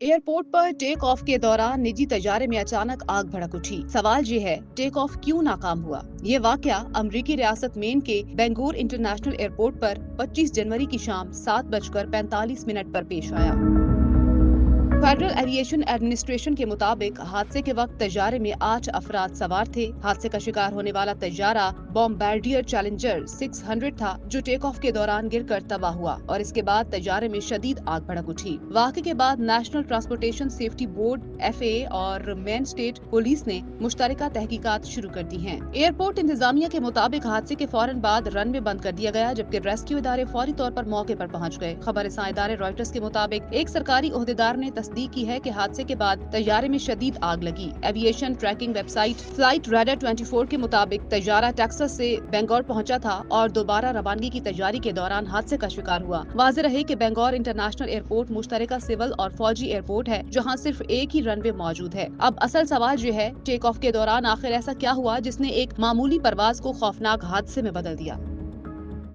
Airport पर take off के दौरान निजी तैयारे में अचानक आग भड़क उठी। सवाल ये है, टेक ऑफ क्यों नाकाम हुआ? ये वाकया अमरीकी रियासत मेन के बेंगूर इंटरनेशनल एयरपोर्ट पर 25 जनवरी की शाम 7:45 पर पेश आया। फेडरल एविएशन एडमिनिस्ट्रेशन के मुताबिक हादसे के वक्त तैयारे में 8 अफराद सवार थे। हादसे का शिकार होने वाला तैयारा बॉम्बार्डियर चैलेंजर 600 था, जो टेक ऑफ के दौरान गिरकर तबाह हुआ और इसके बाद तैयारे में शदीद आग भड़क उठी। वाक़े के बाद national transportation safety board (FAA) और मेन स्टेट पुलिस ने मुश्तरका तहकीकात शुरू कर दी हैं। एयरपोर्ट इंतजामिया के मुताबिक हादसे के फौरन बाद रनवे बंद कर दिया गया, जबकि रेस्क्यू इदारे फौरी तौर पर मौके पर पहुंच गए। खबर रसां इदारे रॉयटर्स के मुताबिक एक सरकारी ओहदेदार ने तस्दीक की है कि हादसे के बाद तैयारे में शदीद आग लगी। Aviation trekking website flight raider 24 के मुताबिक तैयारा टेक्सास से बेंगौर पहुंचा था और दोबारा रवानगी की तैयारी के दौरान हादसे का शिकार हुआ। वाज़ेह रहे कि बेंगौर इंटरनेशनल एयरपोर्ट मुश्तरका सिविल और फौजी एयरपोर्ट है, जहां सिर्फ एक ही रनवे मौजूद है। अब असल सवाल ये है, टेक ऑफ के दौरान आखिर ऐसा क्या हुआ जिसने एक मामूली परवाज को खौफनाक हादसे में बदल दिया?